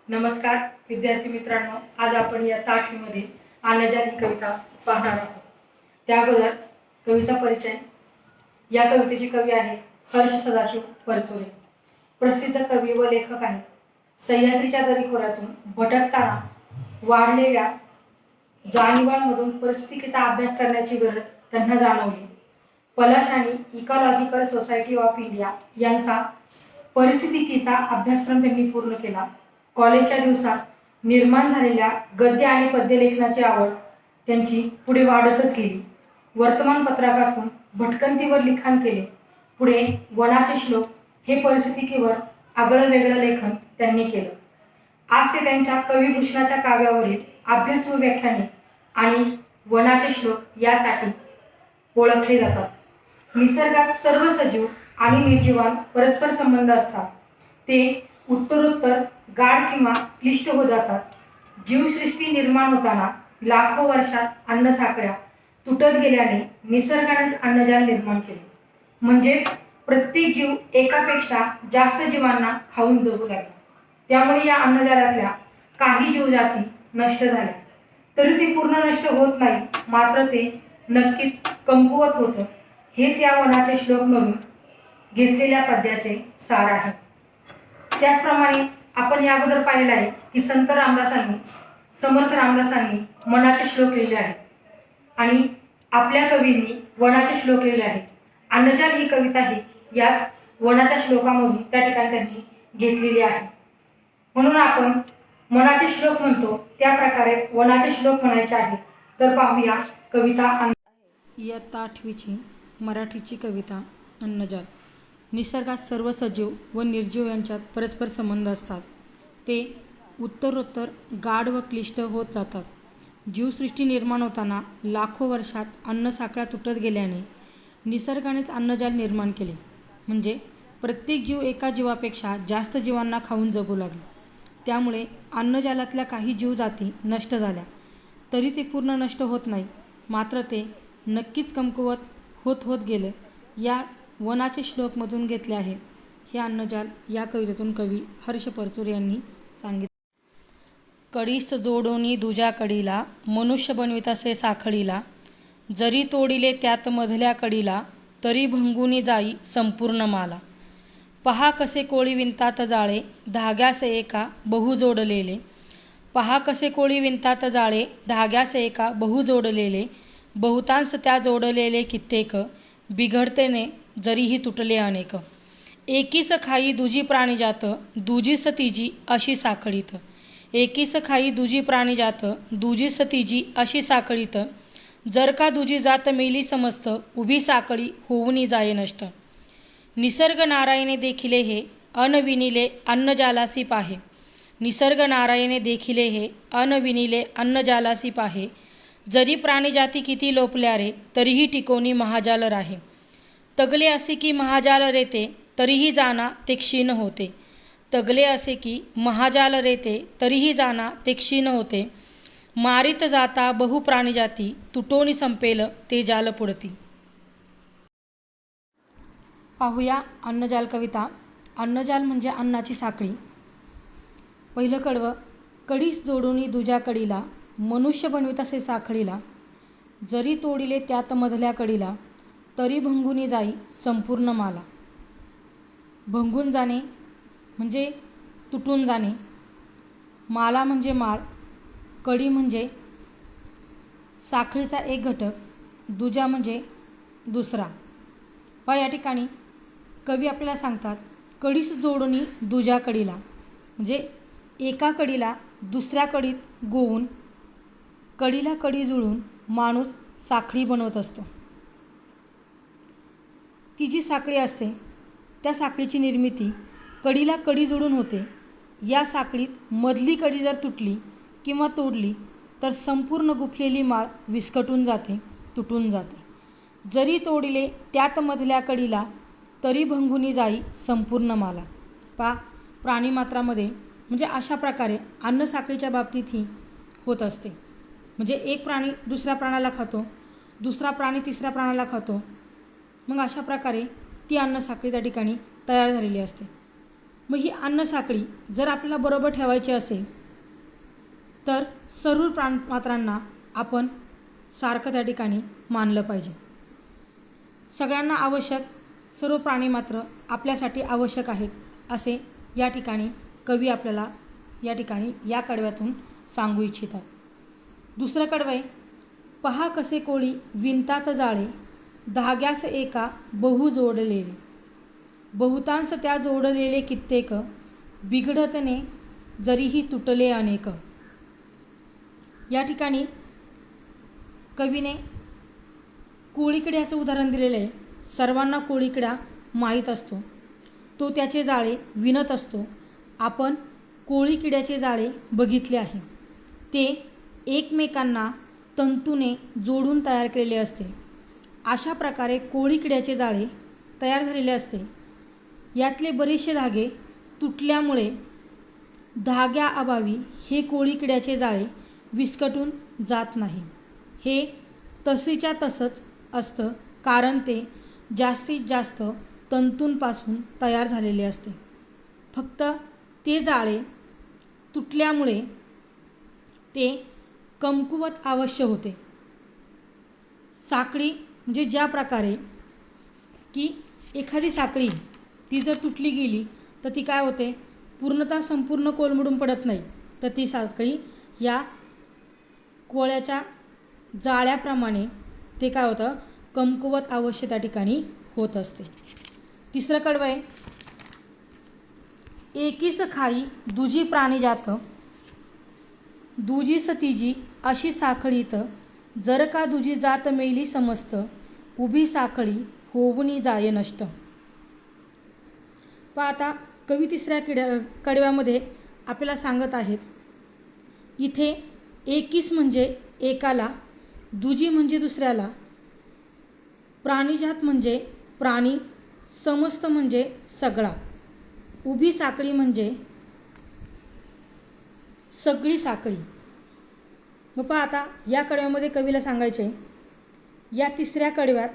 नमस्कार विद्यार्थी मित्रांनो, आज आपण इयत्ता 8वी मध्ये अन्नजात ही कविता पाहणार आहोत। त्या अगोदर कवीचा परिचय। या कवितेचे कवी आहेत हर्ष सदाशिव परचुरे, प्रसिद्ध कवी व लेखक आहेत। सह्याद्रीच्या दरीखोऱ्यातून भटकताना वाढलेल्या जाणीवांमधून परिस्थितीचा अभ्यास करण्याची गरज त्यांना जाणवली। पलाश आणि इकॉलॉजिकल सोसायटी ऑफ इंडिया यांचा परिस्थितीचा अभ्यासक्रम त्यांनी पूर्ण केला। कॉलेजच्या दिवसात निर्माण झालेल्या गद्य आणि पद्य लेखनाची आवड त्यांची पुढे वाढतच गेली। वर्तमानपत्रातून भटकंतीवर लिखाण केले। पुढे वनाचे श्लोक हे परिस्थितीवर आगळं वेगळं लेखन त्यांनी केलं। आज ते त्यांच्या कविभूषणाच्या काव्यावरील अभ्यास व व्याख्याने आणि वनाचे श्लोक यासाठी ओळखले जातात। निसर्गात सर्व सजीव आणि निर्जीवान परस्पर संबंध असतात। ते उत्तरोत्तर गाढ किंवा क्लिष्ट होत जातात। जीवसृष्टी निर्माण होताना लाखो वर्षात अन्न साखळ्या तुटत गेल्याने निसर्गानेच अन्नजाल निर्माण केले। म्हणजे प्रत्येक जीव एकापेक्षा जास्त जीवांना खाऊन जगू लागला। त्यामुळे या अन्नजालातल्या काही जीवजाती नष्ट झाल्या, तरी ते पूर्ण नष्ट होत नाही, मात्र ते नक्कीच कमकुवत होतं। हेच या वनाचे श्लोक म्हणून घेतलेल्या पद्याचे सार आहे। त्याचप्रमाणे आपण या अगोदर पाहिलं आहे की समर्थ रामदासांनी मनाचे श्लोक लिहिले आहेत आणि आपल्या कवींनी वनाचे श्लोक लिहिले आहेत। अन्नजाल ही कविता ही याच वनाच्या श्लोकामधून त्या ठिकाणी त्यांनी घेतलेली आहे। म्हणून आपण मनाचे श्लोक म्हणतो त्या प्रकारे वनाचे श्लोक म्हणायचे आहेत। तर पाहूया कविता। इयत्ता 8वीची मराठीची कविता अन्नजाल। निसर्गात सर्व सजीव व निर्जीव यांच्यात परस्पर संबंध असतात। ते उत्तरोत्तर गाढ व क्लिष्ट होत जातात। जीवसृष्टी निर्माण होताना लाखो वर्षात अन्न साखळ्या तुटत गेल्याने निसर्गानेच अन्नजाल निर्माण केले। म्हणजे प्रत्येक जीव एका जीवापेक्षा जास्त जीवांना खाऊन जगू लागले। त्यामुळे अन्नजालातल्या काही जीवजाती नष्ट झाल्या, तरी ते पूर्ण नष्ट होत नाही, मात्र ते नक्कीच कमकुवत होत गेले। या वनाचे श्लोकमधून घेतले आहे। हे अन्नजाल या कवितेतून कवी हर्ष परचुरे यांनी सांगितले। कडीस जोडोनी दुजा कडीला, मनुष्य बनवितासे साखळीला। जरी तोडिले त्यात मधल्या कडीला, तरी भंगुनी जाई संपूर्ण माला। पहा कसे कोळी विणतात जाळे, धाग्यास एका बहु जोडलेले। पहा कसे कोळी विणतात जाळे, धाग्यास एका बहु जोडलेले। बहुतांश त्या जोडलेले कित्येक, बिघडतेने जरीही तुटले अनेक। एकीस खाई दुजी प्राणीजात, दुजीस तिजी अशी साखळीत। एकीस खाई दुजी प्राणीजात, दुजीस तिजी अशी साखळीत। जर का दुजी जात मेली समस्त, उभी साखळी होऊनी जाये नष्ट। निसर्ग नारायणे देखिले हे, अन विनिले अन्नजालासी पाहे। निसर्ग नारायणे देखिले हे, अन विनिले अन्नजालासी पाहे। जरी प्राणीजाती किती लोपल्या रे, तरीही टिकोनी महाजाल राहे। तगले असे की महाजाल रेते, तरीही जाना ते क्षीण होते। तगले असे की महाजाल रेते, तरीही जाना ते क्षीण होते। मारित जाता बहु प्राणीजाती, तुटोनी संपेल ते जाल पुढती। पाहूया अन्नजाल कविता। अन्नजाल म्हणजे अन्नाची साखळी। पहिलं कडवं। कडीस जोडोनी दुजा कडीला, मनुष्य बनवितासे साखळीला। जरी तोडिले त्यात मधल्या कडीला, तरी भंगुनी जाई संपूर्ण माला। भंगून जाणे म्हणजे तुटून जाणे, माला म्हणजे माळ, कडी म्हणजे साखळीचा एक घटक, दुजा म्हणजे दुसरा। पहा या ठिकाणी कवी आपल्याला सांगतात कडीस जोडोनी दुजा कडीला, म्हणजे एका कडीला दुसऱ्या कडीत गोवून कडीला कडी जुळून माणूस साखळी बनवत असतो। ती जी साखळी असते त्या साखळीची निर्मिती कडीला कडी जोडून होते। या साखळीत मधली कडी जर तुटली किंवा तोडली तर संपूर्ण गुंफलेली माळ विस्कटून जाते, तुटून जाते। जरी तोडिले त्यात मधल्या कडीला, तरी भंगुनी जाई संपूर्ण माला। पहा प्राणीमात्रामध्ये म्हणजे अशा प्रकारे अन्न साखळीच्या बाबतीत ही होत असते। म्हणजे एक प्राणी दुसऱ्या प्राण्याला खातो, दुसरा प्राणी तिसऱ्या प्राण्याला खातो, मग अशा प्रकारे ती अन्न साखळी त्या ठिकाणी तयार झालेली असते। मग ही अन्न साखळी जर आपल्याला बरोबर ठेवायची असेल तर सर्व प्राणमात्रांना आपण सारखं त्या ठिकाणी मानलं पाहिजे. सगळ्यांना आवश्यक, सर्व प्राणीमात्र आपल्यासाठी आवश्यक आहेत असे या ठिकाणी कवी आपल्याला या ठिकाणी या कडव्यातून सांगू इच्छितात. दुसरं कडवं आहे, पहा कसे कोळी विणतात जाळे, धाग्यास एका बहु जोडलेले, बहुतांश त्या जोडलेले कित्येक, बिघडतने जरीही तुटले अनेक. या ठिकाणी कवीने कोळीकिड्याचं उदाहरण दिलेलं आहे. सर्वांना कोळीकिडा माहीत असतो, तो त्याचे जाळे विणत असतो. आपण कोळीकिड्याचे जाळे बघितले आहे. ते एकमेकांना तंतूने जोडून तयार केलेले असते. अशा प्रकारे कोळीकिड्याचे जाळे तयार झालेले असते. यातले बरेचसे धागे तुटल्यामुळे धाग्याअभावी हे कोळीकिड्याचे जाळे विस्कटून जात नाही. हे तसेच्या तसंच असतं, कारण ते जास्तीत जास्त तंतूंपासून तयार झालेले असते. फक्त ते जाळे तुटल्यामुळे ते कमकुवत अवश्य होते. साखळी म्हणजे ज्या प्रकारे की एखादी साखळी ती जर तुटली गेली तर ती काय होते, पूर्णतः संपूर्ण कोलमडून पडत नाही, तर ती साखळी या कोळ्याच्या जाळ्याप्रमाणे ते काय होतं, कमकुवत अवश्य त्या ठिकाणी होत असते. तिसरं कडवं आहे, एकीस खाई दुजी प्राणी जात, दुजीस तिजी अशी साखळीत, जर का दुजी जात मेली समस्त, उभी साखळी होऊनी जाये नष्ट. पहा आता कवी तिसऱ्या कडव्यामध्ये आपल्याला सांगत आहेत, इथे एकीस म्हणजे एकाला, दुजी म्हणजे दुसऱ्याला, प्राणीजात म्हणजे प्राणी, समस्त म्हणजे सगळा, उभी साखळी म्हणजे सगळी साखळी. मग पहा आता या कडव्यामध्ये कवीला सांगायचे, या तिसऱ्या कडव्यात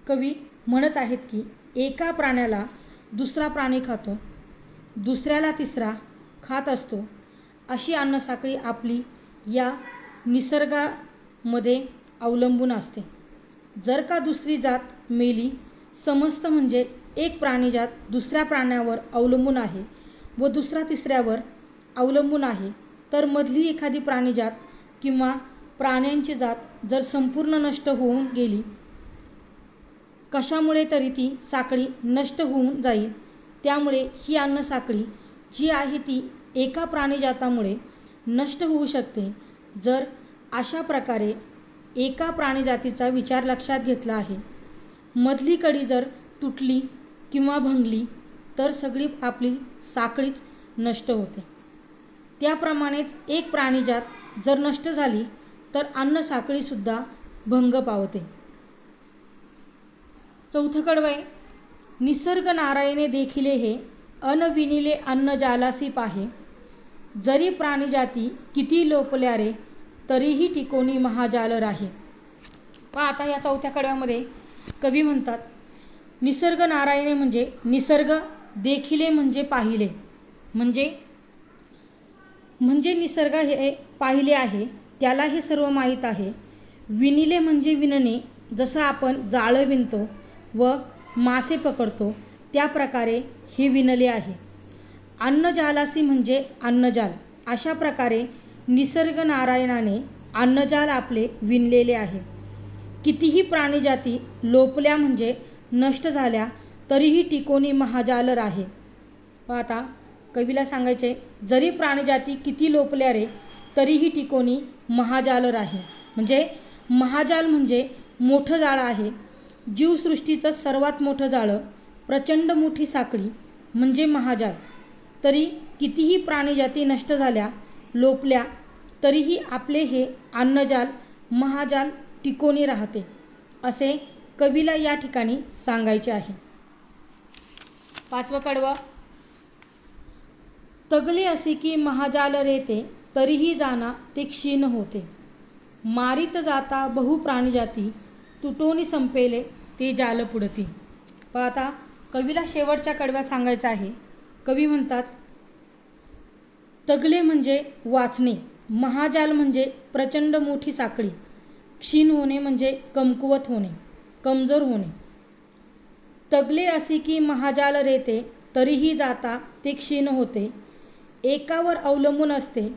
कवी म्हणत आहेत की एका प्राण्याला दुसरा प्राणी खातो, दुसऱ्याला तिसरा खात असतो, अशी अन्नसाखळी आपली या निसर्गामध्ये अवलंबून असते. जर का दुसरी जात मेली समस्त म्हणजे एक प्राणीजात दुसऱ्या प्राण्यावर अवलंबून आहे व दुसरा तिसऱ्यावर अवलंबून आहे, तर मधली एखादी प्राणीजात किंवा प्राण्यांची जात जर संपूर्ण नष्ट होऊन गेली, कशामुळे तरी ती साखळी नष्ट होऊन जाईल. त्यामुळे ही अन्नसाखळी जी आहे ती एका प्राणीजातामुळे नष्ट होऊ शकते. जर अशा प्रकारे एका प्राणीजातीचा विचार लक्षात घेतला आहे, मधली कडी जर तुटली किंवा भंगली तर सगळी आपली साखळीच नष्ट होते. त्याप्रमाणेच एक प्राणीजात जर नष्ट झाली तर अन्नसाखळीसुद्धा भंग पावते. चौथं कडवं आहे, निसर्ग नारायणे देखिले हे, अन विनिले अन्न जालासी पाहे, जरी प्राणीजाती किती लोपल्या रे, तरीही टिकोनी महाजाल राहे. पहा आता या चौथ्या कडव्यामध्ये कवी म्हणतात, निसर्ग नारायणे म्हणजे निसर्ग, देखिले म्हणजे पाहिले, म्हणजे निसर्ग हे पाहिले आहे, त्याला हे सर्व माहीत आहे. विनिले म्हणजे विणणे, जसं आपण जाळं विणतो व मासे पकडतो त्या प्रकारे हे विणले आहे. अन्नजालासी म्हणजे अन्नजाल, अशा प्रकारे निसर्ग नारायणाने अन्नजाल आपले विणलेले आहे. कितीही प्राणीजाती लोपल्या म्हणजे नष्ट झाल्या तरीही टिकोनी महाजाल राहे. आता कवीला सांगायचे, जरी प्राणीजाती किती लोपल्या रे तरीही टिकोनी महाजाल राहे. म्हणजे महाजाल म्हणजे मोठं जाळं आहे. जीवसृष्टीचं सर्वात मोठं जाळं, प्रचंड मोठी साखळी म्हणजे महाजाल. तरी कितीही प्राणीजाती नष्ट झाल्या, लोपल्या, तरीही आपले हे अन्नजाल महाजाल टिकोनी राहते, असे कवीला या ठिकाणी सांगायचे आहे. पाचवं कडवं, तगले असे की महाजाल रेते, तरीही जाना ते क्षीण होते, मारित जाता बहु प्राणीजाती, तुटोनी संपेले ते जाल पुढती. पण आता कवीला शेवटच्या कडव्यात सांगायचं आहे कवी म्हणतात, तगले म्हणजे वाचणे, महाजाल म्हणजे प्रचंड मोठी साखळी, क्षीण होणे म्हणजे कमकुवत होणे, कमजोर होणे. तगले असे की महाजाल रेते, तरीही जाता ते क्षीण होते. एकावर अवलंबून असते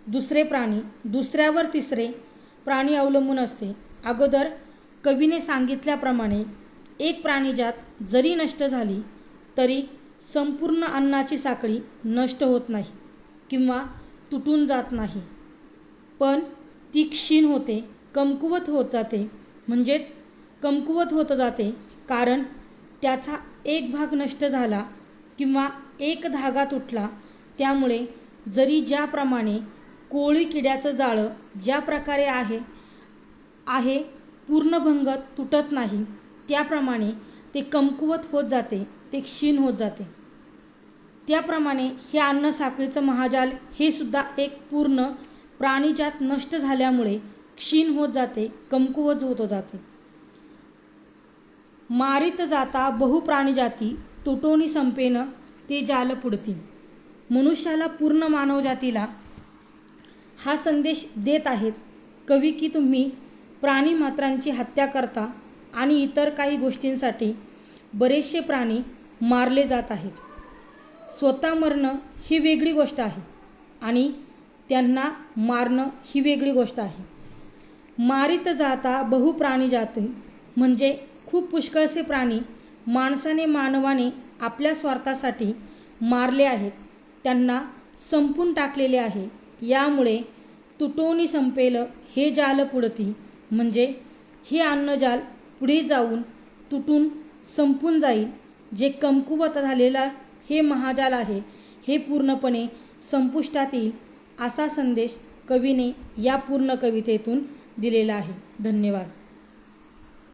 दुसरे प्राणी, दुसऱ्यावर तिसरे प्राणी अवलंबून असते. अगोदर कवीने सांगितल्याप्रमाणे एक प्राणीजात जरी नष्ट झाली तरी संपूर्ण अन्नाची साखळी नष्ट होत नाही किंवा तुटून जात नाही, पण ती क्षीण होते, कमकुवत होत जाते. म्हणजेच कमकुवत होत जाते कारण त्याचा एक भाग नष्ट झाला किंवा एक धागा तुटला. त्यामुळे जरी ज्याप्रमाणे कोळी किड्याचं जाळं ज्या प्रकारे आहे पूर्णभंगत तुटत नाही, त्याप्रमाणे ते कमकुवत होत जाते, ते क्षीण होत जाते. त्याप्रमाणे हे अन्न साखळीचं महाजाल हे सुद्धा एक पूर्ण प्राणीजात नष्ट झाल्यामुळे क्षीण होत जाते, कमकुवत होत जाते. मारित जाता बहुप्राणीजाती, तुटोनी संपेन ते जाल पुढती. मनुष्याला, पूर्ण मानवजातीला हा संदेश देत आहेत कवी की तुम्ही प्राणीमात्रांची हत्या करता आणि इतर काही गोष्टींसाठी बरेचसे प्राणी मारले जात आहेत. स्वतः मरणं ही वेगळी गोष्ट आहे आणि त्यांना मारणं ही वेगळी गोष्ट आहे. मारित जाता बहुप्राणीजाती म्हणजे खूप पुष्कळसे प्राणी मानवाने आपल्या स्वार्थासाठी मारले आहेत, त्यांना संपून टाकलेले आहे. यामुळे तुटोनी संपेल हे जाल पुढती, म्हणजे हे अन्नजाल पुढे जाऊन तुटून संपून जाईल. जे कमकुवत झालेला हे महाजाल आहे हे पूर्णपणे संपुष्टात येईल, असा संदेश कवीने या पूर्ण कवितेतून दिलेला आहे. धन्यवाद.